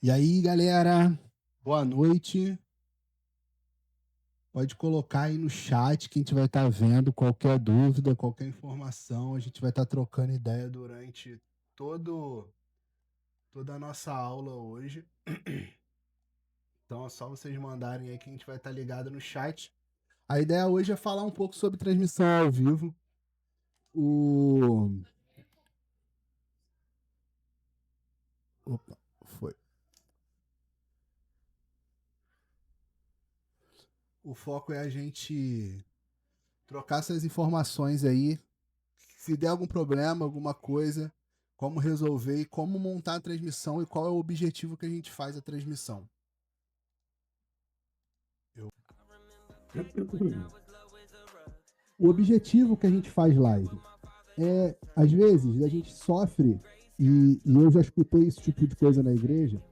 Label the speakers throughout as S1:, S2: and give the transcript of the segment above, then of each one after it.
S1: E aí, galera, boa noite. Pode colocar aí no chat que a gente vai estar vendo qualquer dúvida, qualquer informação. A gente vai estar trocando ideia durante todo, toda a nossa aula hoje. Então é só vocês mandarem aí que a gente vai estar ligado no chat. A ideia hoje é falar um pouco sobre transmissão ao vivo. Opa, foi. O foco é a gente trocar essas informações aí. Se der algum problema, alguma coisa, como resolver e como montar a transmissão e qual é o objetivo que a gente faz a transmissão. O objetivo que a gente faz live é, às vezes, a gente sofre, e eu já escutei esse tipo de coisa na igreja,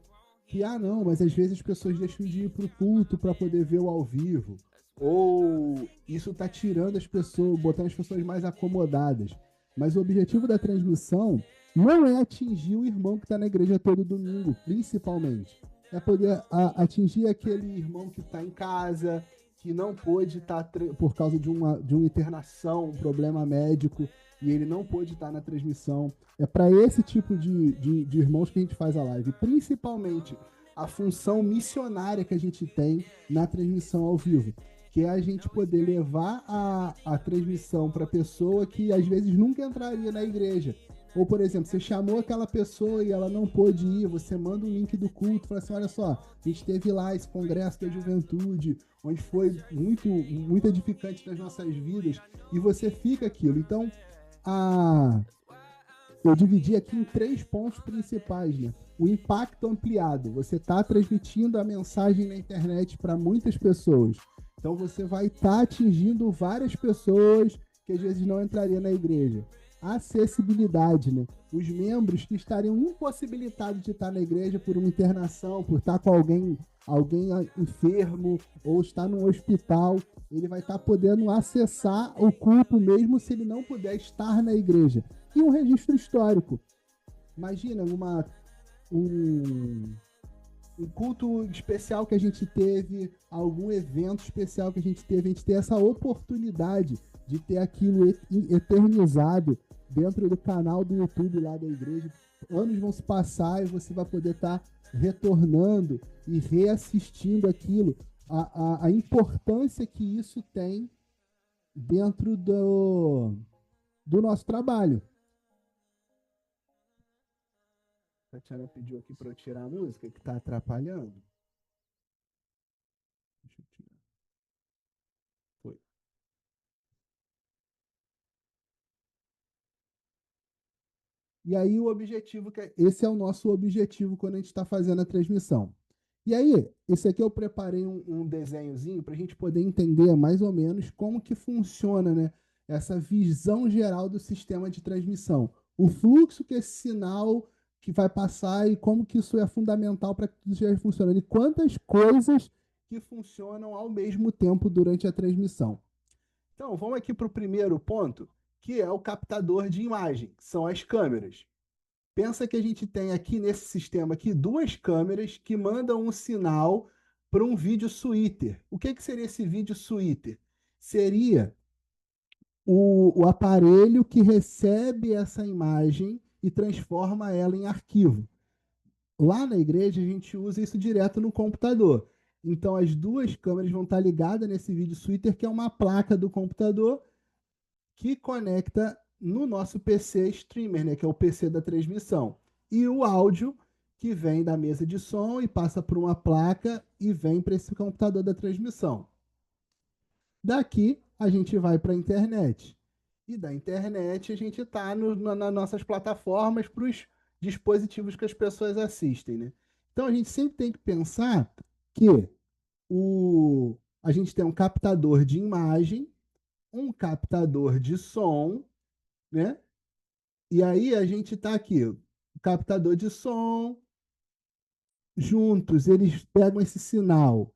S1: que, não, mas às vezes as pessoas deixam de ir para o culto para poder ver o ao vivo, ou isso está tirando as pessoas, botando as pessoas mais acomodadas. Mas o objetivo da transmissão não é atingir o irmão que está na igreja todo domingo, principalmente. É poder atingir aquele irmão que está em casa, que não pôde estar por causa de uma internação, um problema médico, e ele não pôde estar na transmissão. É para esse tipo de irmãos que a gente faz a live. Principalmente a função missionária que a gente tem na transmissão ao vivo, que é a gente poder levar a transmissão para a pessoa que às vezes nunca entraria na igreja. Ou, por exemplo, você chamou aquela pessoa e ela não pôde ir, você manda um link do culto, fala assim, olha só, a gente teve lá esse congresso da juventude, onde foi muito edificante nas nossas vidas, e você fica aquilo. Então, eu dividi aqui em 3 pontos principais, né? O impacto ampliado. Você está transmitindo a mensagem na internet para muitas pessoas. Então você vai estar atingindo várias pessoas que às vezes não entrariam na igreja. Acessibilidade, né? Os membros que estariam impossibilitados de estar na igreja por uma internação, por estar com alguém enfermo ou estar num hospital, ele vai estar podendo acessar o culto mesmo se ele não puder estar na igreja. E um registro histórico. Imagina um, um culto especial que a gente teve, algum evento especial que a gente gente ter essa oportunidade de ter aquilo eternizado dentro do canal do YouTube lá da igreja. Anos vão se passar e você vai poder estar retornando e reassistindo aquilo. A importância que isso tem dentro do nosso trabalho. A Tatiana pediu aqui para eu tirar a música, que está atrapalhando. Deixa eu tirar. Foi. E aí o objetivo, esse é o nosso objetivo quando a gente está fazendo a transmissão. E aí, esse aqui eu preparei um desenhozinho para a gente poder entender mais ou menos como que funciona, né, essa visão geral do sistema de transmissão. O fluxo que esse sinal que vai passar e como que isso é fundamental para que tudo esteja funcionando. E quantas coisas que funcionam ao mesmo tempo durante a transmissão. Então, vamos aqui para o primeiro ponto, que é o captador de imagem, que são as câmeras. Pensa que a gente tem aqui nesse sistema aqui 2 câmeras que mandam um sinal para um vídeo switcher. O que seria esse vídeo switcher? Seria o aparelho que recebe essa imagem e transforma ela em arquivo. Lá na igreja a gente usa isso direto no computador. Então as 2 câmeras vão estar ligadas nesse vídeo switcher, que é uma placa do computador que conecta no nosso PC streamer, né, que é o PC da transmissão. E o áudio que vem da mesa de som e passa por uma placa e vem para esse computador da transmissão. Daqui a gente vai para a internet. E da internet a gente está nas nossas plataformas para os dispositivos que as pessoas assistem. Né? Então a gente sempre tem que pensar que a gente tem um captador de imagem, um captador de som, né? E aí a gente está aqui, o captador de som, juntos eles pegam esse sinal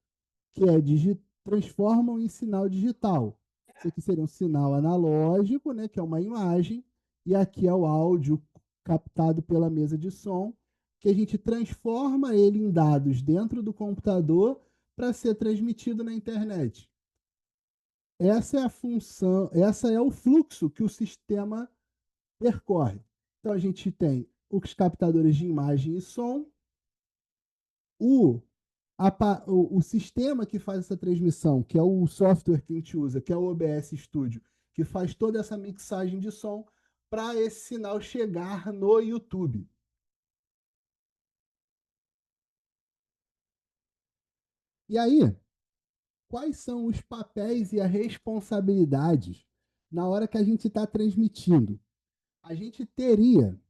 S1: que é transformam em sinal digital. Isso aqui seria um sinal analógico, né, que é uma imagem, e aqui é o áudio captado pela mesa de som, que a gente transforma ele em dados dentro do computador para ser transmitido na internet. Essa é a função, essa é o fluxo que o sistema percorre. Então a gente tem os captadores de imagem e som, o, o sistema que faz essa transmissão, que é o software que a gente usa, que é o OBS Studio, que faz toda essa mixagem de som para esse sinal chegar no YouTube. E aí, quais são os papéis e as responsabilidades na hora que a gente está transmitindo? A gente teria,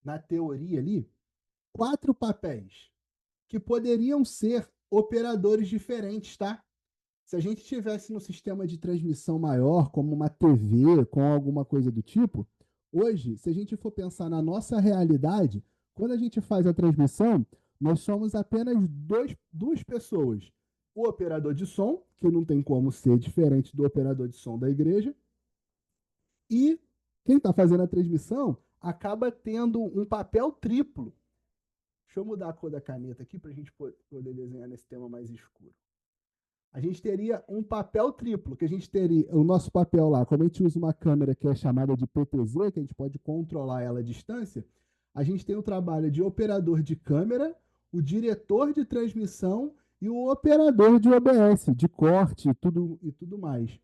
S1: na teoria ali, quatro papéis que poderiam ser operadores diferentes, tá? Se a gente tivesse no sistema de transmissão maior, como uma TV, com alguma coisa do tipo, hoje, se a gente for pensar na nossa realidade, quando a gente faz a transmissão, nós somos apenas duas pessoas. O operador de som, que não tem como ser diferente do operador de som da igreja, e quem está fazendo a transmissão acaba tendo um papel triplo. Deixa eu mudar a cor da caneta aqui para a gente poder desenhar nesse tema mais escuro. A gente teria um papel triplo, que a gente teria o nosso papel lá, como a gente usa uma câmera que é chamada de PTZ, que a gente pode controlar ela à distância, a gente tem o trabalho de operador de câmera, o diretor de transmissão e o operador de OBS, de corte e tudo mais.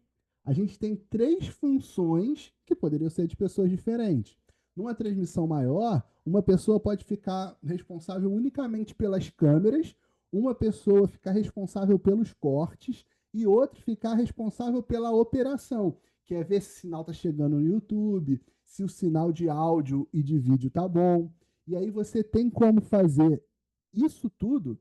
S1: A gente tem três funções que poderiam ser de pessoas diferentes. Numa transmissão maior, uma pessoa pode ficar responsável unicamente pelas câmeras, uma pessoa ficar responsável pelos cortes e outro ficar responsável pela operação, que é ver se o sinal está chegando no YouTube, se o sinal de áudio e de vídeo tá bom. E aí você tem como fazer isso tudo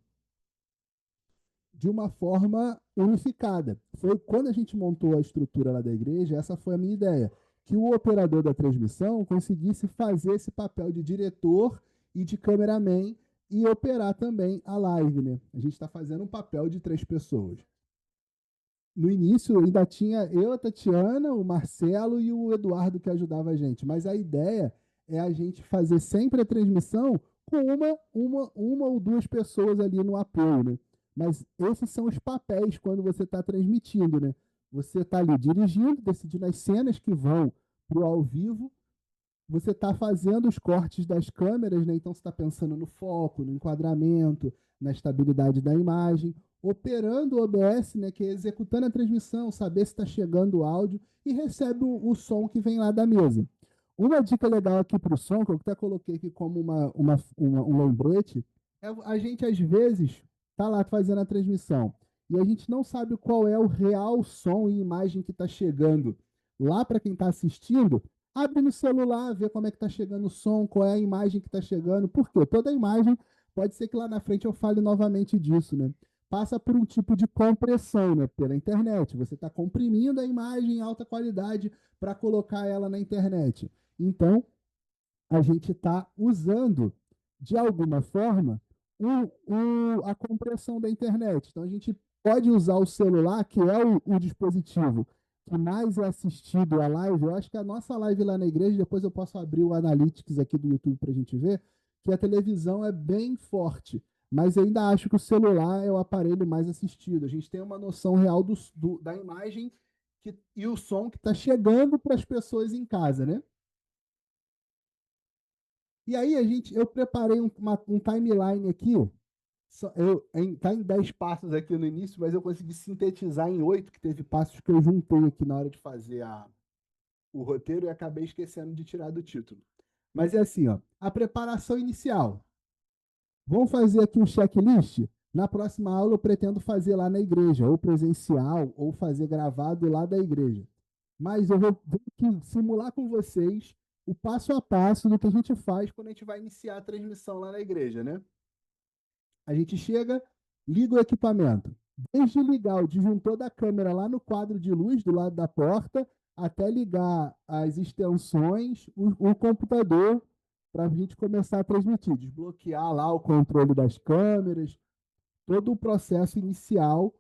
S1: de uma forma unificada. Foi quando a gente montou a estrutura lá da igreja, essa foi a minha ideia, que o operador da transmissão conseguisse fazer esse papel de diretor e de cameraman e operar também a live, né? A gente está fazendo um papel de três pessoas. No início ainda tinha eu, a Tatiana, o Marcelo e o Eduardo que ajudava a gente, mas a ideia é a gente fazer sempre a transmissão com uma ou duas pessoas ali no apoio, né? Mas esses são os papéis quando você está transmitindo, né? Você está ali dirigindo, decidindo as cenas que vão para o ao vivo, você está fazendo os cortes das câmeras, né? Então você está pensando no foco, no enquadramento, na estabilidade da imagem, operando o OBS, né? Que é executando a transmissão, saber se está chegando o áudio e recebe o som que vem lá da mesa. Uma dica legal aqui para o som, que eu até coloquei aqui como um lembrete, é a gente às vezes está lá fazendo a transmissão e a gente não sabe qual é o real som e imagem que está chegando lá para quem está assistindo. Abre no celular, vê como é que está chegando o som, qual é a imagem que está chegando. Por quê? Toda imagem, pode ser que lá na frente eu fale novamente disso, né? Passa por um tipo de compressão, né? Pela internet. Você está comprimindo a imagem em alta qualidade para colocar ela na internet. Então, a gente está usando, de alguma forma, a compressão da internet. Então, a gente pode usar o celular, que é o dispositivo que mais é assistido a live. Eu acho que a nossa live lá na igreja, depois eu posso abrir o Analytics aqui do YouTube para a gente ver, que a televisão é bem forte. Mas eu ainda acho que o celular é o aparelho mais assistido. A gente tem uma noção real da imagem e o som que está chegando para as pessoas em casa, né? E aí eu preparei um timeline aqui, tá em 10 passos aqui no início, mas eu consegui sintetizar em 8, que teve passos que eu juntei aqui na hora de fazer o roteiro e acabei esquecendo de tirar do título. Mas é assim, ó, a preparação inicial. Vamos fazer aqui um checklist? Na próxima aula eu pretendo fazer lá na igreja, ou presencial, ou fazer gravado lá da igreja. Mas eu vou aqui simular com vocês o passo a passo do que a gente faz quando a gente vai iniciar a transmissão lá na igreja, né? A gente chega, liga o equipamento. Desde ligar o disjuntor da câmera lá no quadro de luz do lado da porta, até ligar as extensões, o computador, para a gente começar a transmitir, desbloquear lá o controle das câmeras, todo o processo inicial,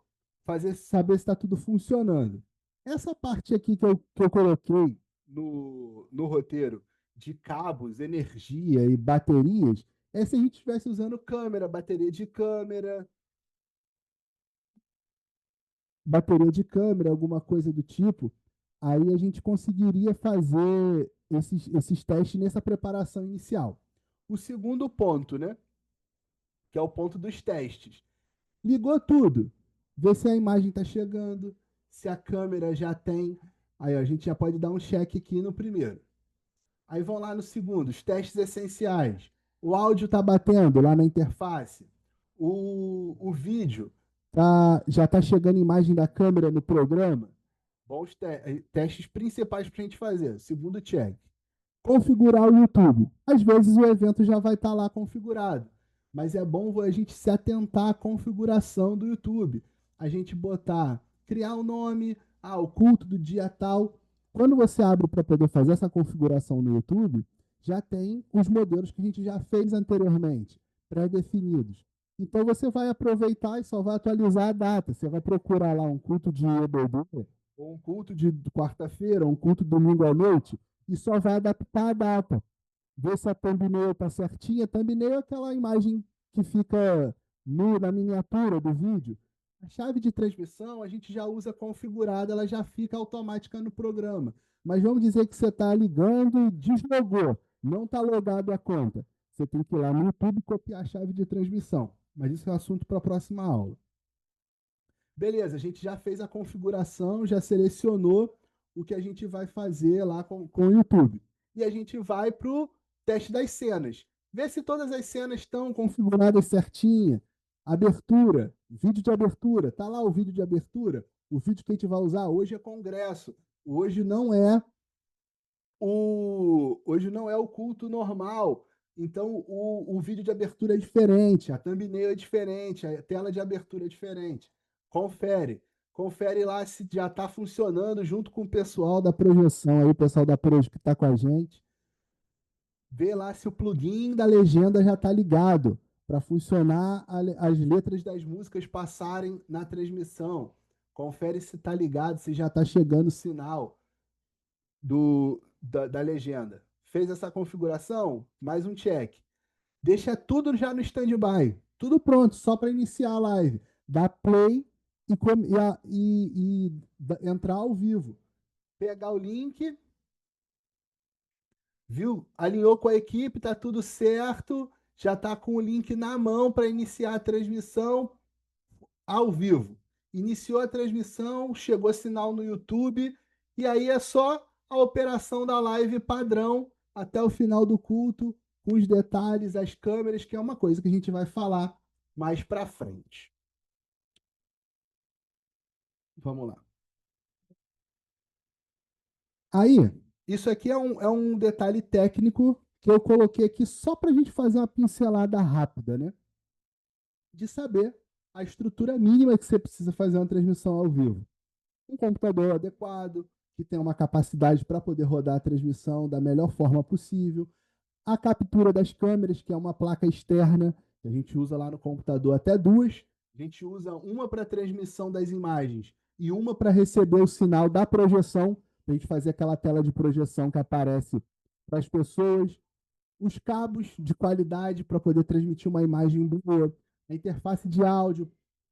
S1: fazer saber se está tudo funcionando. Essa parte aqui que eu coloquei no roteiro de cabos, energia e baterias, É se a gente estivesse usando câmera, bateria de câmera, alguma coisa do tipo, aí a gente conseguiria fazer esses testes nessa preparação inicial. O segundo ponto, né? Que é o ponto dos testes. Ligou tudo. Vê se a imagem está chegando, se a câmera já tem. Aí ó, a gente já pode dar um check aqui no primeiro. Aí vão lá no segundo, os testes essenciais. O áudio está batendo lá na interface. O vídeo já está chegando imagem da câmera no programa. Bons testes principais para a gente fazer. Segundo check. Configurar o YouTube. Às vezes o evento já vai estar lá configurado, mas é bom a gente se atentar à configuração do YouTube. A gente botar, criar o nome, o culto do dia tal. Quando você abre para poder fazer essa configuração no YouTube, já tem os modelos que a gente já fez anteriormente, pré-definidos. Então você vai aproveitar e só vai atualizar a data. Você vai procurar lá um culto de EBD, ou um culto de quarta-feira, ou um culto de domingo à noite, e só vai adaptar a data. Ver se a thumbnail está certinha. Thumbnail é aquela imagem que fica na miniatura do vídeo. A chave de transmissão a gente já usa configurada, ela já fica automática no programa. Mas vamos dizer que você está ligando e deslogou, não está logado a conta. Você tem que ir lá no YouTube e copiar a chave de transmissão. Mas isso é assunto para a próxima aula. Beleza, a gente já fez a configuração, já selecionou o que a gente vai fazer lá com o YouTube. E a gente vai para o teste das cenas. Ver se todas as cenas estão configuradas certinha. Abertura, vídeo de abertura. Tá lá o vídeo de abertura. O vídeo que a gente vai usar hoje é congresso. Hoje não é o culto normal. Então, o vídeo de abertura é diferente, a thumbnail é diferente, a tela de abertura é diferente. Confere. Confere lá se já está funcionando junto com o pessoal da projeção aí, o pessoal da Projo que está com a gente. Vê lá se o plugin da legenda já está ligado para funcionar as letras das músicas passarem na transmissão. Confere se está ligado, se já está chegando o sinal da legenda. Fez essa configuração? Mais um check. Deixa tudo já no standby. Tudo pronto, só para iniciar a live. Dá play e entrar ao vivo. Pegar o link, viu? Alinhou com a equipe, tá tudo certo. Já tá com o link na mão para iniciar a transmissão ao vivo. Iniciou a transmissão, chegou sinal no YouTube, e aí é só a operação da live padrão até o final do culto, com os detalhes, as câmeras, que é uma coisa que a gente vai falar mais para frente. Vamos lá. Aí, isso aqui é um detalhe técnico que eu coloquei aqui só para a gente fazer uma pincelada rápida, né? De saber a estrutura mínima que você precisa fazer uma transmissão ao vivo. Um computador adequado, que tenha uma capacidade para poder rodar a transmissão da melhor forma possível. A captura das câmeras, que é uma placa externa, que a gente usa lá no computador, até duas. A gente usa uma para transmissão das imagens e uma para receber o sinal da projeção, para a gente fazer aquela tela de projeção que aparece para as pessoas. Os cabos de qualidade para poder transmitir uma imagem boa, a interface de áudio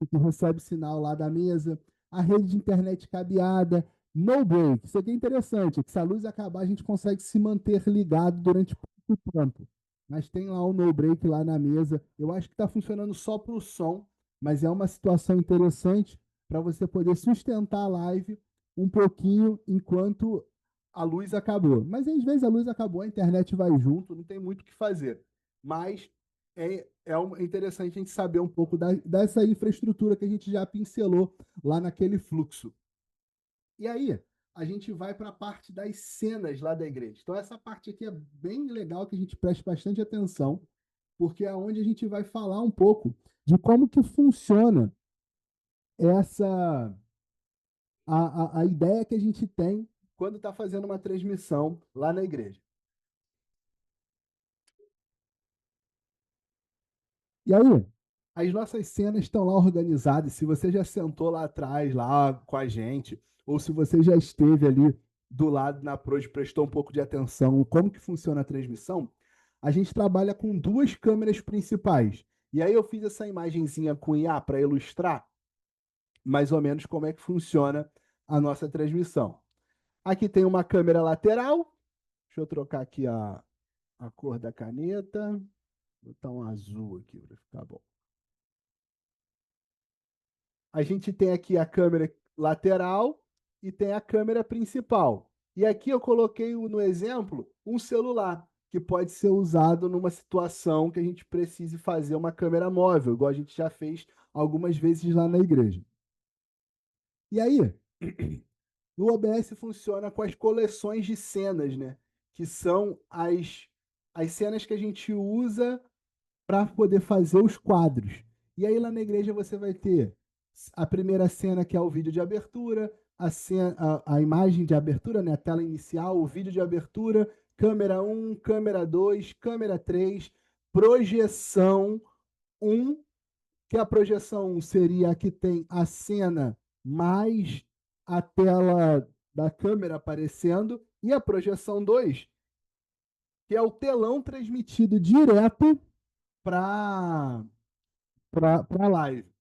S1: que recebe sinal lá da mesa, a rede de internet cabeada, no break. Isso aqui é interessante, que se a luz acabar, a gente consegue se manter ligado durante pouco tempo. Mas tem lá um no break lá na mesa. Eu acho que está funcionando só para o som, mas é uma situação interessante para você poder sustentar a live um pouquinho enquanto a luz acabou. Mas às vezes a luz acabou, a internet vai junto, não tem muito o que fazer. Mas é interessante a gente saber um pouco dessa infraestrutura que a gente já pincelou lá naquele fluxo. E aí, a gente vai para a parte das cenas lá da igreja. Então, essa parte aqui é bem legal que a gente preste bastante atenção, porque é onde a gente vai falar um pouco de como que funciona essa a ideia que a gente tem quando está fazendo uma transmissão lá na igreja. E aí, as nossas cenas estão lá organizadas. Se você já sentou lá atrás, lá com a gente, ou se você já esteve ali do lado na Proj, prestou um pouco de atenção como que funciona a transmissão, a gente trabalha com duas câmeras principais. E aí eu fiz essa imagenzinha com IA para ilustrar mais ou menos como é que funciona a nossa transmissão. Aqui tem uma câmera lateral. Deixa eu trocar aqui a cor da caneta. Vou botar um azul aqui para ficar bom. A gente tem aqui a câmera lateral e tem a câmera principal. E aqui eu coloquei no exemplo um celular, que pode ser usado numa situação que a gente precise fazer uma câmera móvel, igual a gente já fez algumas vezes lá na igreja. E aí, o OBS funciona com as coleções de cenas, né? Que são as cenas que a gente usa para poder fazer os quadros. E aí lá na igreja você vai ter a primeira cena, que é o vídeo de abertura, a imagem de abertura, né? A tela inicial, o vídeo de abertura, câmera um, câmera 2, câmera 3, projeção um, que a projeção 1 seria a que tem a cena mais a tela da câmera aparecendo, e a projeção 2, que é o telão transmitido direto para a live.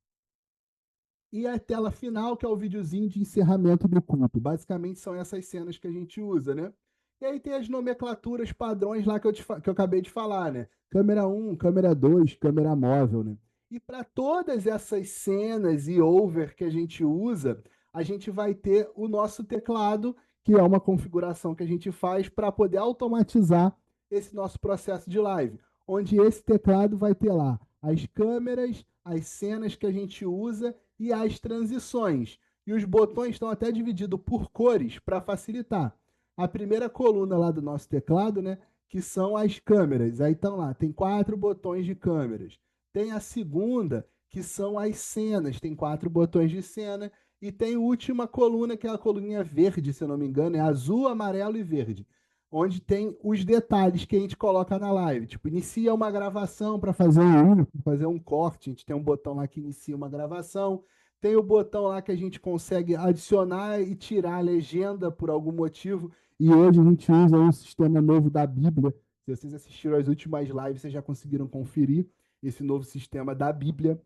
S1: E a tela final, que é o videozinho de encerramento do culto. Basicamente são essas cenas que a gente usa, né? E aí tem as nomenclaturas padrões lá que eu acabei de falar, né? Câmera um, câmera 2, câmera móvel, né? E para todas essas cenas e over que a gente usa, a gente vai ter o nosso teclado, que é uma configuração que a gente faz para poder automatizar esse nosso processo de live, onde esse teclado vai ter lá as câmeras, as cenas que a gente usa e as transições. E os botões estão até divididos por cores para facilitar. A primeira coluna lá do nosso teclado, né, que são as câmeras. Aí estão lá, tem 4 botões de câmeras. Tem a segunda, que são as cenas, tem 4 botões de cena. E tem a última coluna, que é a coluninha verde, se eu não me engano, é azul, amarelo e verde, onde tem os detalhes que a gente coloca na live. Tipo, inicia uma gravação para fazer um corte, a gente tem um botão lá que inicia uma gravação, tem o botão lá que a gente consegue adicionar e tirar a legenda por algum motivo, e hoje a gente usa um sistema novo da Bíblia. Se vocês assistiram às últimas lives, vocês já conseguiram conferir esse novo sistema da Bíblia.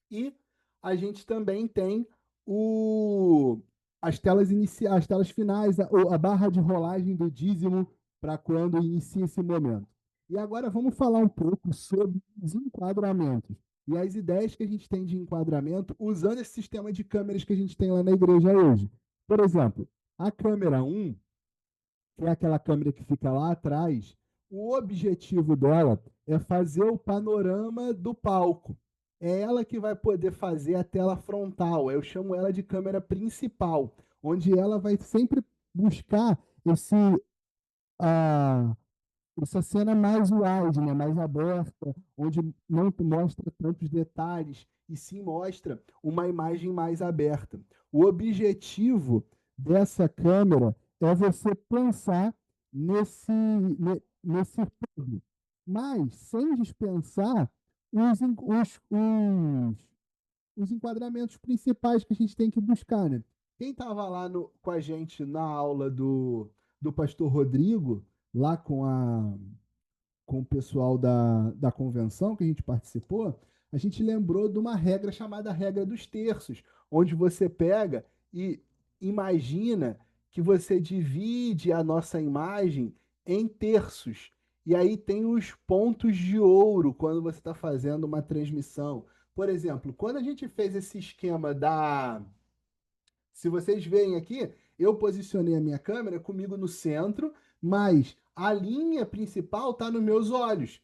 S1: E a gente também tem o, as telas finais, a barra de rolagem do dízimo para quando inicia esse momento. E agora vamos falar um pouco sobre os enquadramentos e as ideias que a gente tem de enquadramento usando esse sistema de câmeras que a gente tem lá na igreja hoje. Por exemplo, a câmera um, que é aquela câmera que fica lá atrás, o objetivo dela é fazer o panorama do palco. É ela que vai poder fazer a tela frontal. Eu chamo ela de câmera principal, onde ela vai sempre buscar a, essa cena mais wide, né, mais aberta, onde não mostra tantos detalhes, e sim mostra uma imagem mais aberta. O objetivo dessa câmera é você pensar nesse tudo, mas sem dispensar os enquadramentos principais que a gente tem que buscar, né? Quem estava lá com a gente na aula do pastor Rodrigo, lá com o pessoal da convenção que a gente participou, a gente lembrou de uma regra chamada regra dos terços, onde você pega e imagina que você divide a nossa imagem em terços. E aí tem os pontos de ouro quando você está fazendo uma transmissão. Por exemplo, quando a gente fez esse esquema se vocês veem aqui, eu posicionei a minha câmera comigo no centro, mas a linha principal está nos meus olhos.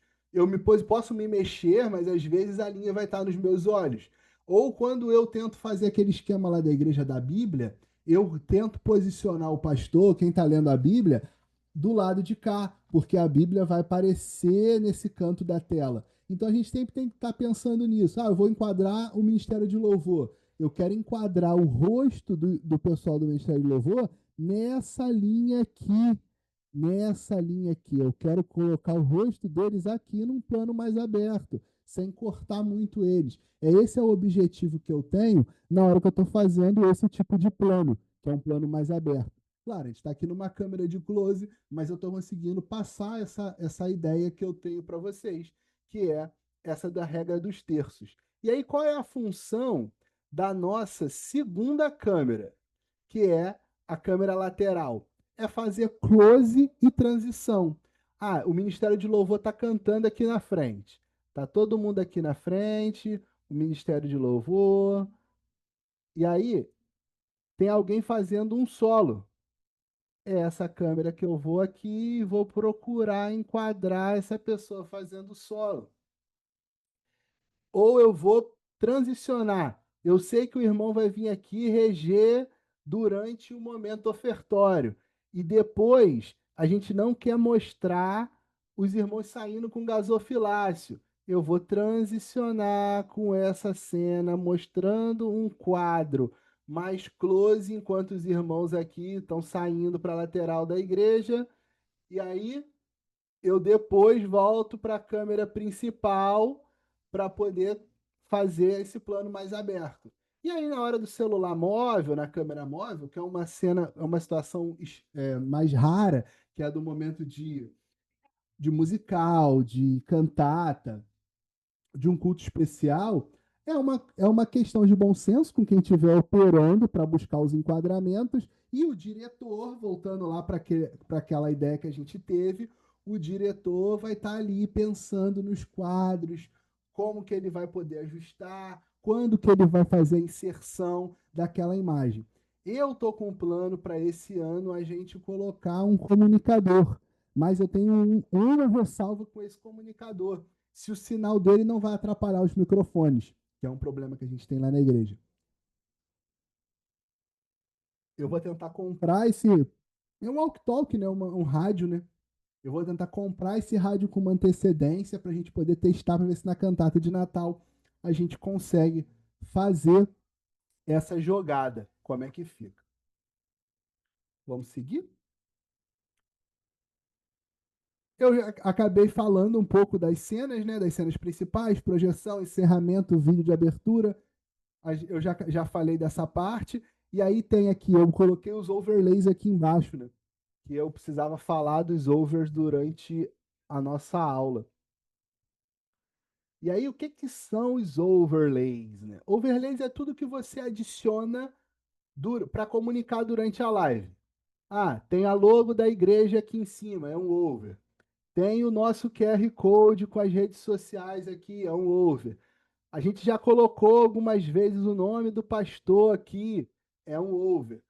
S1: Posso me mexer, mas às vezes a linha vai estar nos meus olhos. Ou quando eu tento fazer aquele esquema lá da igreja da Bíblia, eu tento posicionar o pastor, quem está lendo a Bíblia, do lado de cá, porque a Bíblia vai aparecer nesse canto da tela. Então a gente sempre tem que estar pensando nisso. Ah, eu vou enquadrar o Ministério de Louvor. Eu quero enquadrar o rosto do pessoal do Ministério de Louvor nessa linha aqui. Nessa linha aqui. Eu quero colocar o rosto deles aqui num plano mais aberto, sem cortar muito eles. Esse é o objetivo que eu tenho na hora que eu estou fazendo esse tipo de plano, que é um plano mais aberto. Claro, a gente está aqui numa câmera de close, mas eu estou conseguindo passar essa ideia que eu tenho para vocês, que é essa da regra dos terços. E aí, qual é a função da nossa segunda câmera, que é a câmera lateral? É fazer close e transição. Ah, o Ministério de Louvor está cantando aqui na frente. Tá todo mundo aqui na frente, o Ministério de Louvor. E aí, tem alguém fazendo um solo. É essa câmera que eu vou aqui e vou procurar enquadrar essa pessoa fazendo solo. Ou eu vou transicionar. Eu sei que o irmão vai vir aqui reger durante o momento ofertório. E depois a gente não quer mostrar os irmãos saindo com gasofilácio. Eu vou transicionar com essa cena, mostrando um quadro mais close, enquanto os irmãos aqui estão saindo para a lateral da igreja. E aí eu depois volto para a câmera principal para poder fazer esse plano mais aberto. E aí, na hora do celular móvel, na câmera móvel, que é uma cena, é uma situação mais rara, que é do momento de musical, de cantata, de um culto especial, é uma questão de bom senso com quem estiver operando para buscar os enquadramentos e o diretor, voltando lá para aquela ideia que a gente teve, o diretor vai estar ali pensando nos quadros, como que ele vai poder ajustar, quando que ele vai fazer a inserção daquela imagem. Eu estou com um plano para esse ano a gente colocar um comunicador, mas eu tenho uma ressalva com esse comunicador, se o sinal dele não vai atrapalhar os microfones, que é um problema que a gente tem lá na igreja. Eu vou tentar comprar esse. É um walk-talk, né? Um rádio, né? Eu vou tentar comprar esse rádio com uma antecedência para a gente poder testar para ver se na cantata de Natal a gente consegue fazer essa jogada. Como é que fica? Vamos seguir? Eu acabei falando um pouco das cenas, né? Das cenas principais, projeção, encerramento, vídeo de abertura. Eu já falei dessa parte. E aí tem aqui, eu coloquei os overlays aqui embaixo, né? Que eu precisava falar dos overs durante a nossa aula. E aí, o que, que são os overlays, né? Overlays é tudo que você adiciona para comunicar durante a live. Ah, tem a logo da igreja aqui em cima, é um over. Tem o nosso QR Code com as redes sociais aqui, é um over. A gente já colocou algumas vezes o nome do pastor aqui, é um over.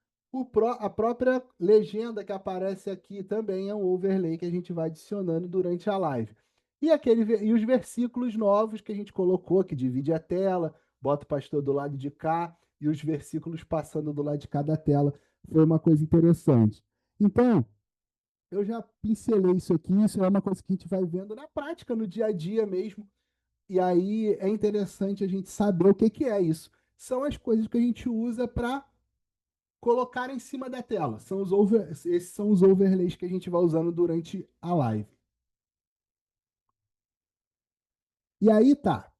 S1: A própria legenda que aparece aqui também é um overlay que a gente vai adicionando durante a live. E os versículos novos que a gente colocou, que divide a tela, bota o pastor do lado de cá e os versículos passando do lado de cada tela. Foi uma coisa interessante. Então, eu já pincelei isso aqui, isso é uma coisa que a gente vai vendo na prática, no dia a dia mesmo. E aí é interessante a gente saber o que, que é isso. São as coisas que a gente usa para colocar em cima da tela. Esses são os overlays que a gente vai usando durante a live. E aí tá.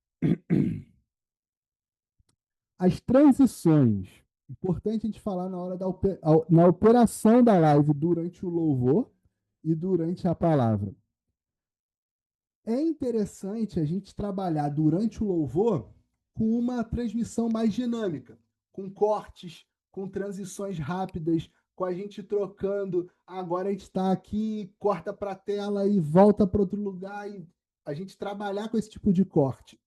S1: As transições. Importante a gente falar na hora na operação da live durante o louvor e durante a palavra. É interessante a gente trabalhar durante o louvor com uma transmissão mais dinâmica, com cortes, com transições rápidas, com a gente trocando. Agora a gente está aqui, corta para a tela e volta para outro lugar, e a gente trabalhar com esse tipo de corte.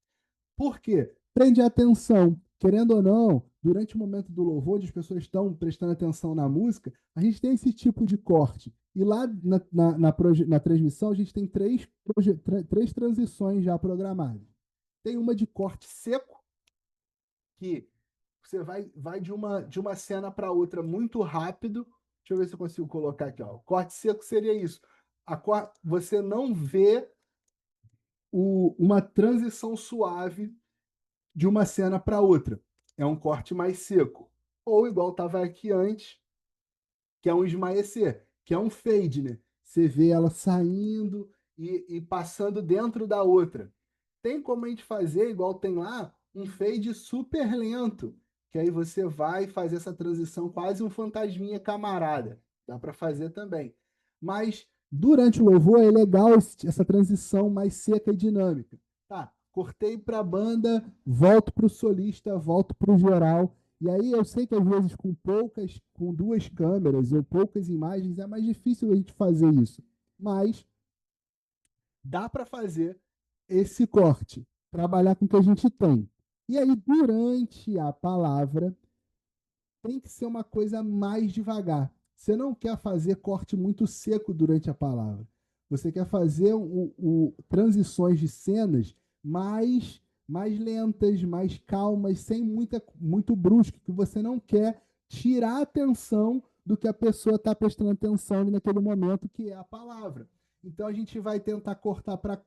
S1: Por quê? Prende atenção. Querendo ou não, durante o momento do louvor, onde as pessoas estão prestando atenção na música, a gente tem esse tipo de corte. E lá na transmissão, a gente tem três transições já programadas. Tem uma de corte seco, que você vai de uma cena para outra muito rápido. Deixa eu ver se eu consigo colocar aqui. Ó. O corte seco seria isso. Você não vê uma transição suave de uma cena para outra. É um corte mais seco. Ou igual estava aqui antes, que é um esmaecer, que é um fade, né? Você vê ela saindo e passando dentro da outra. Tem como a gente fazer, igual tem lá, um fade super lento, que aí você vai fazer essa transição quase um fantasminha camarada. Dá para fazer também. Mas durante o louvor é legal essa transição mais seca e dinâmica. Tá, cortei para a banda, volto para o solista, volto para o geral. E aí eu sei que às vezes com duas câmeras ou poucas imagens é mais difícil a gente fazer isso. Mas dá para fazer esse corte, trabalhar com o que a gente tem. E aí, durante a palavra, tem que ser uma coisa mais devagar. Você não quer fazer corte muito seco durante a palavra. Você quer fazer transições de cenas mais lentas, mais calmas, sem muito brusco, que você não quer tirar a atenção do que a pessoa está prestando atenção naquele momento, que é a palavra. Então a gente vai tentar cortar para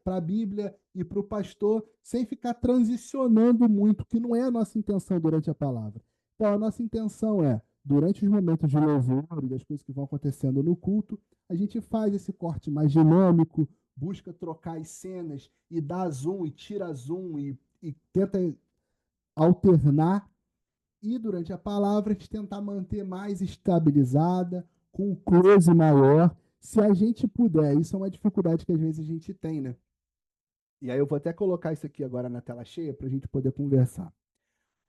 S1: a Bíblia e para o pastor, sem ficar transicionando muito, que não é a nossa intenção durante a palavra. Então, a nossa intenção é, durante os momentos de louvor e das coisas que vão acontecendo no culto, a gente faz esse corte mais dinâmico, busca trocar as cenas e dá zoom e tira zoom e tenta alternar. E durante a palavra, a gente tentar manter mais estabilizada, com um close maior. Se a gente puder, isso é uma dificuldade que às vezes a gente tem, né? E aí eu vou até colocar isso aqui agora na tela cheia para a gente poder conversar.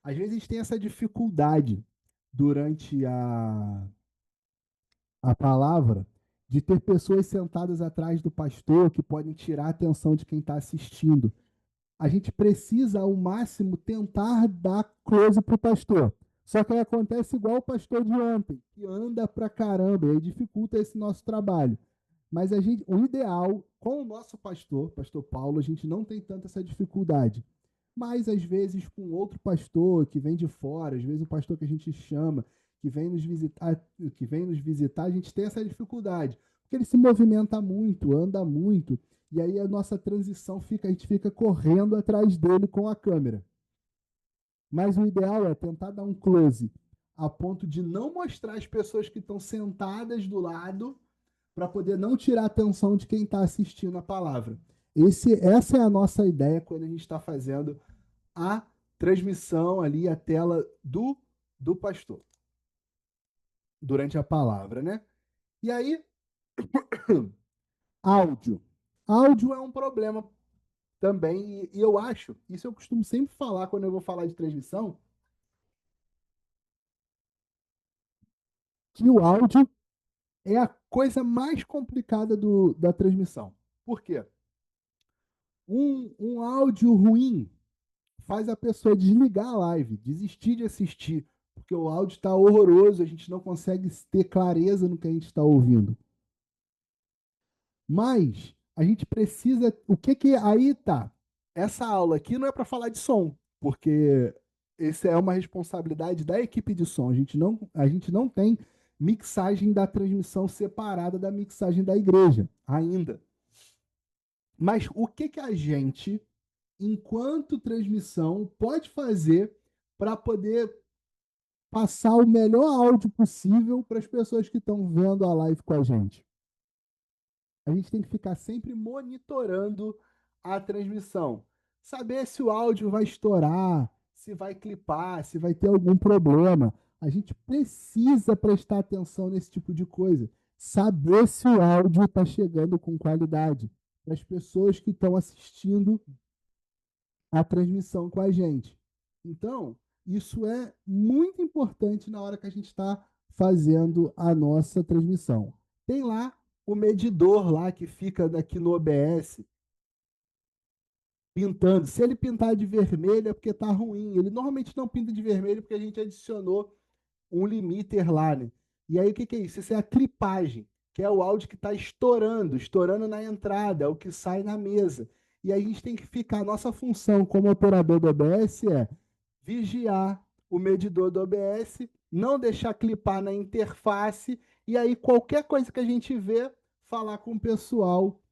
S1: Às vezes a gente tem essa dificuldade durante a palavra de ter pessoas sentadas atrás do pastor que podem tirar a atenção de quem está assistindo. A gente precisa, ao máximo, tentar dar close para o pastor. Só que aí acontece igual o pastor de ontem, que anda pra caramba, e aí dificulta esse nosso trabalho. Mas o ideal, com o nosso pastor, pastor Paulo, a gente não tem tanta essa dificuldade. Mas às vezes com outro pastor que vem de fora, às vezes o pastor que a gente chama, que vem nos visitar, a gente tem essa dificuldade, porque ele se movimenta muito, anda muito, e aí a nossa transição a gente fica correndo atrás dele com a câmera. Mas o ideal é tentar dar um close a ponto de não mostrar as pessoas que estão sentadas do lado para poder não tirar a atenção de quem está assistindo a palavra. Essa é a nossa ideia quando a gente está fazendo a transmissão ali, a tela do pastor, durante a palavra, né? E aí, áudio. Áudio é um problema também, e eu acho, isso eu costumo sempre falar quando eu vou falar de transmissão, que o áudio é a coisa mais complicada da transmissão. Por quê? Um áudio ruim faz a pessoa desligar a live, desistir de assistir, porque o áudio está horroroso, a gente não consegue ter clareza no que a gente está ouvindo. Mas a gente precisa. O que que. Aí tá. Essa aula aqui não é para falar de som, porque essa é uma responsabilidade da equipe de som. A gente não tem mixagem da transmissão separada da mixagem da igreja, ainda. Mas o que que a gente, enquanto transmissão, pode fazer para poder passar o melhor áudio possível para as pessoas que estão vendo a live com a gente? A gente tem que ficar sempre monitorando a transmissão. Saber se o áudio vai estourar, se vai clipar, se vai ter algum problema. A gente precisa prestar atenção nesse tipo de coisa. Saber se o áudio está chegando com qualidade para as pessoas que estão assistindo a transmissão com a gente. Então, isso é muito importante na hora que a gente está fazendo a nossa transmissão. Tem lá o medidor lá que fica daqui no OBS pintando. Se ele pintar de vermelho é porque está ruim. Ele normalmente não pinta de vermelho porque a gente adicionou um limiter lá, né? E aí o que que é isso? Isso é a clipagem, que é o áudio que está estourando na entrada, é o que sai na mesa. E aí a gente tem que ficar, a nossa função como operador do OBS é vigiar o medidor do OBS, não deixar clipar na interface, e aí qualquer coisa que a gente vê, falar com o pessoal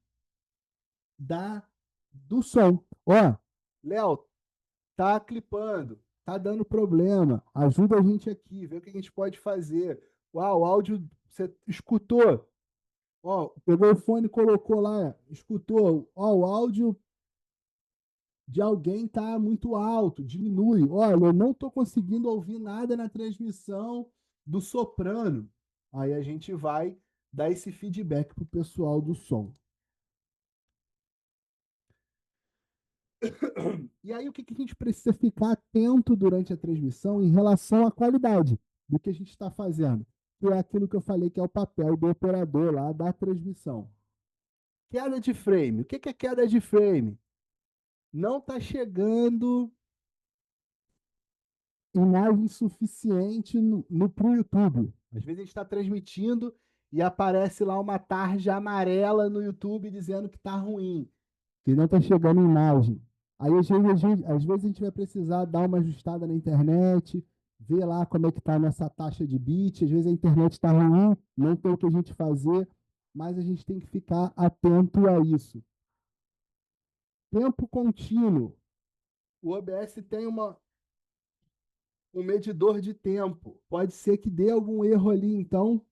S1: do som. Ó, Léo, tá clipando, tá dando problema, ajuda a gente aqui, vê o que a gente pode fazer. Uau, o áudio, você escutou? Ó, pegou o fone, colocou lá, escutou? Ó, o áudio de alguém tá muito alto, diminui. Olha, eu não tô conseguindo ouvir nada na transmissão do soprano. Aí a gente vai dar esse feedback para o pessoal do som. E aí, o que que a gente precisa ficar atento durante a transmissão em relação à qualidade do que a gente está fazendo? Que é aquilo que eu falei que é o papel do operador lá da transmissão. Queda de frame. O que que é queda de frame? Não está chegando imagem suficiente para o YouTube. Às vezes a gente está transmitindo e aparece lá uma tarja amarela no YouTube dizendo que está ruim, que não está chegando imagem. Aí às vezes a gente vai precisar dar uma ajustada na internet, ver lá como é que está a nossa taxa de bit. Às vezes a internet está ruim, não tem o que a gente fazer, mas a gente tem que ficar atento a isso. Tempo contínuo. O OBS tem um medidor de tempo. Pode ser que dê algum erro ali, então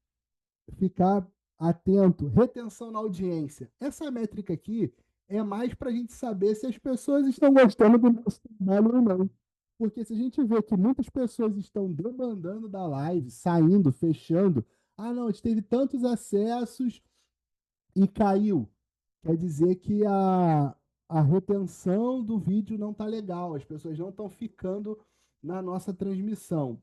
S1: ficar atento. Retenção na audiência. Essa métrica aqui é mais para a gente saber se as pessoas estão gostando do nosso trabalho ou não. Porque se a gente vê que muitas pessoas estão debandando da live, saindo, fechando, ah, não, a gente teve tantos acessos e caiu. Quer dizer que a retenção do vídeo não está legal, as pessoas não estão ficando na nossa transmissão.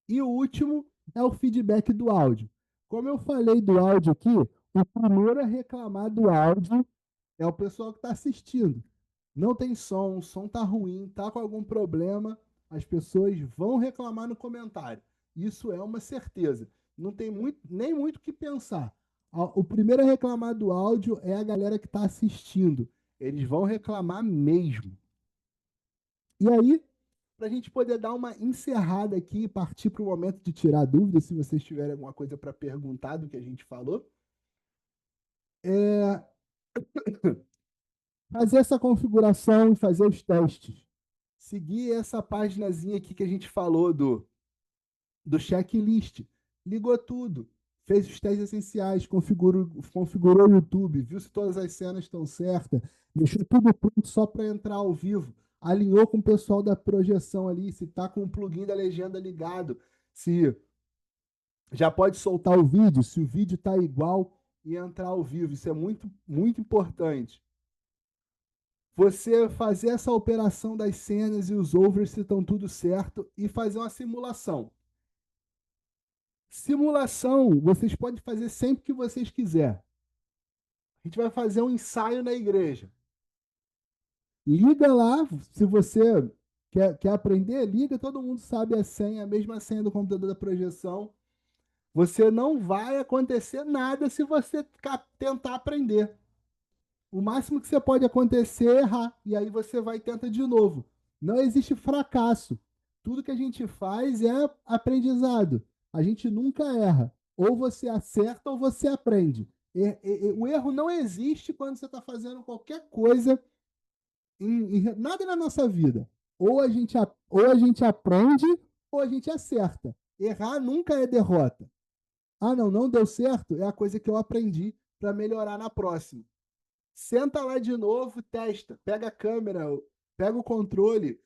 S1: E o último é o feedback do áudio. Como eu falei do áudio aqui, o primeiro a reclamar do áudio é o pessoal que está assistindo. Não tem som, o som tá ruim, tá com algum problema, as pessoas vão reclamar no comentário. Isso é uma certeza. Não tem nem muito o que pensar. O primeiro a reclamar do áudio é a galera que está assistindo. Eles vão reclamar mesmo. E aí, para a gente poder dar uma encerrada aqui e partir para o momento de tirar dúvidas, se vocês tiverem alguma coisa para perguntar do que a gente falou, é fazer essa configuração e fazer os testes. Seguir essa paginazinha aqui que a gente falou do checklist. Ligou tudo, fez os testes essenciais, configurou o YouTube, viu se todas as cenas estão certas, deixou tudo pronto só para entrar ao vivo, alinhou com o pessoal da projeção ali, se está com o plugin da legenda ligado, se já pode soltar o vídeo, se o vídeo está igual e entrar ao vivo. Isso é muito, muito importante. Você fazer essa operação das cenas e os overs se estão tudo certo e fazer uma simulação. Simulação, vocês podem fazer sempre que vocês quiserem. A gente vai fazer um ensaio na igreja. Liga lá, se você quer aprender, liga, todo mundo sabe a senha, a mesma senha do computador da projeção. Você não vai acontecer nada se você tentar aprender. O máximo que você pode acontecer é errar, e aí você vai e tenta de novo. Não existe fracasso. Tudo que a gente faz é aprendizado. A gente nunca erra. Ou você acerta ou você aprende. O erro não existe quando você está fazendo qualquer coisa, nada na nossa vida. Ou a gente aprende ou a gente acerta. Errar nunca é derrota. Ah, não, não deu certo, é a coisa que eu aprendi para melhorar na próxima. Senta lá de novo, testa, pega a câmera, pega o controle,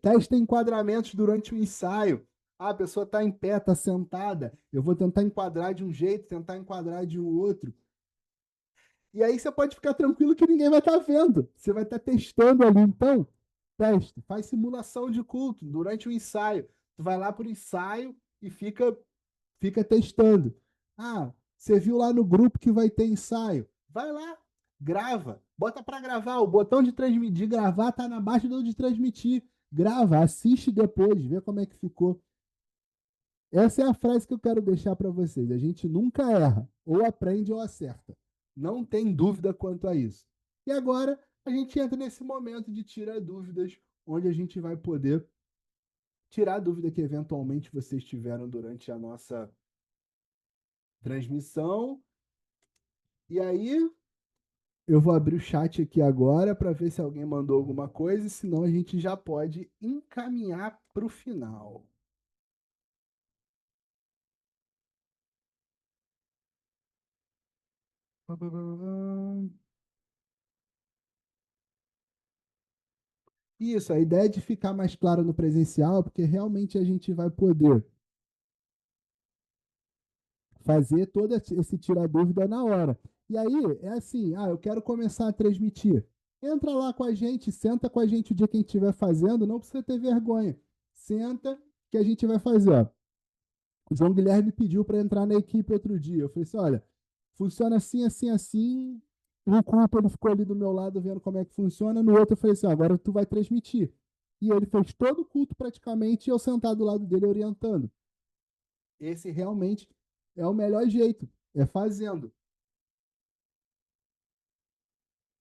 S1: testa enquadramentos durante o ensaio. Ah, a pessoa está em pé, está sentada. Eu vou tentar enquadrar de um jeito, tentar enquadrar de um outro. E aí você pode ficar tranquilo que ninguém vai estar vendo. Você vai estar testando ali. Então, testa, faz simulação de culto durante o ensaio. Tu vai lá para o ensaio e fica testando. Ah, você viu lá no grupo que vai ter ensaio? Vai lá, grava, bota para gravar. O botão de transmitir, de gravar tá na baixa do de transmitir. Grava, assiste depois, vê como é que ficou. Essa é a frase que eu quero deixar para vocês. A gente nunca erra, ou aprende ou acerta. Não tem dúvida quanto a isso. E agora a gente entra nesse momento de tirar dúvidas, onde a gente vai poder tirar a dúvida que eventualmente vocês tiveram durante a nossa transmissão. E aí, eu vou abrir o chat aqui agora para ver se alguém mandou alguma coisa, senão a gente já pode encaminhar para o final. Isso, a ideia é de ficar mais claro no presencial, porque realmente a gente vai poder fazer todo esse tirar dúvida na hora. E aí é assim, eu quero começar a transmitir. Entra lá com a gente, senta com a gente o dia que a gente estiver fazendo, não precisa ter vergonha. Senta que a gente vai fazer, ó. O João Guilherme pediu para entrar na equipe outro dia. Eu falei assim: olha, funciona assim, assim, assim. Um culto ele ficou ali do meu lado vendo como é que funciona. No outro eu falei assim: ó, agora tu vai transmitir. E ele fez todo o culto praticamente e eu sentado do lado dele orientando. Esse realmente é o melhor jeito, é fazendo.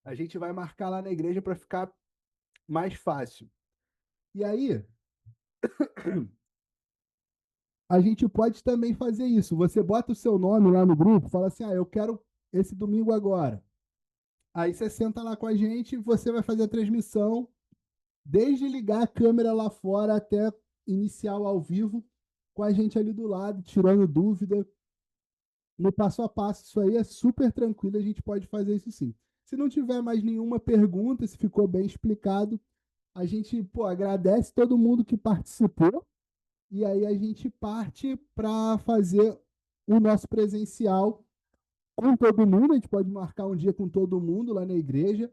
S1: A gente vai marcar lá na igreja para ficar mais fácil. E aí, a gente pode também fazer isso. Você bota o seu nome lá no grupo, fala assim: eu quero esse domingo agora. Aí você senta lá com a gente, você vai fazer a transmissão, desde ligar a câmera lá fora até iniciar o ao vivo, com a gente ali do lado, tirando dúvida. No passo a passo, isso aí é super tranquilo, a gente pode fazer isso sim. Se não tiver mais nenhuma pergunta, se ficou bem explicado, a gente, agradece todo mundo que participou e aí a gente parte para fazer o nosso presencial com todo mundo. A gente pode marcar um dia com todo mundo lá na igreja.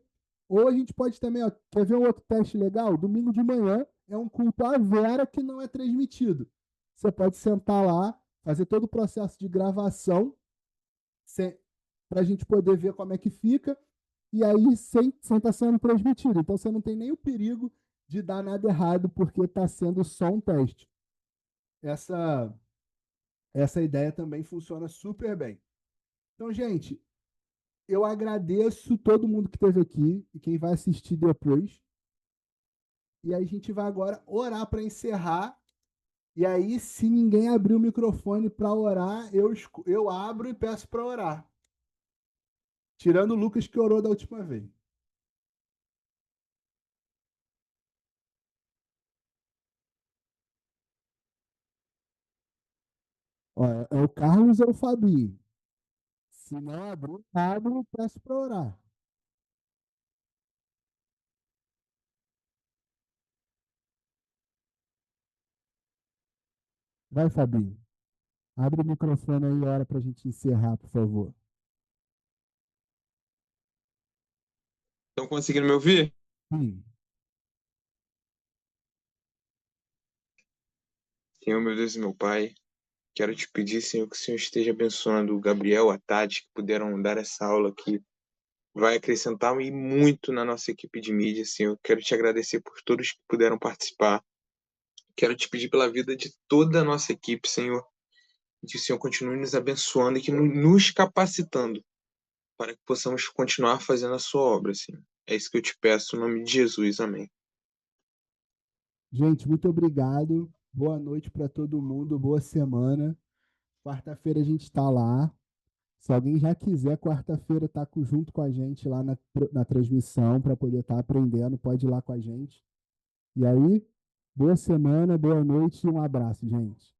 S1: Ou a gente pode também, ó, quer ver um outro teste legal? Domingo de manhã é um culto à Vera que não é transmitido. Você pode sentar lá, fazer todo o processo de gravação para a gente poder ver como é que fica, e aí sem estar sendo transmitido. Então você não tem nem o perigo de dar nada errado, porque está sendo só um teste. Essa, essa ideia também funciona super bem. Então, gente, eu agradeço todo mundo que esteve aqui e quem vai assistir depois. E aí a gente vai agora orar para encerrar. E aí, se ninguém abrir o microfone para orar, eu abro e peço para orar. Tirando o Lucas que orou da última vez. Ó, é o Carlos ou o Fabinho. Se não abrir, abro e peço para orar. Vai, Fabinho. Abre o microfone aí e ora para a gente encerrar, por favor.
S2: Estão conseguindo me ouvir?
S1: Sim.
S2: Senhor, meu Deus e meu Pai, quero te pedir, Senhor, que o Senhor esteja abençoando o Gabriel, a Tati, que puderam dar essa aula aqui. Vai acrescentar e muito na nossa equipe de mídia, Senhor. Quero te agradecer por todos que puderam participar. Quero te pedir pela vida de toda a nossa equipe, Senhor, que o Senhor continue nos abençoando e que nos capacitando para que possamos continuar fazendo a sua obra, Senhor. É isso que eu te peço, em nome de Jesus. Amém.
S1: Gente, muito obrigado. Boa noite para todo mundo. Boa semana. Quarta-feira a gente está lá. Se alguém já quiser, quarta-feira estar junto com a gente lá na transmissão para poder estar aprendendo, pode ir lá com a gente. E aí, boa semana, boa noite e um abraço, gente.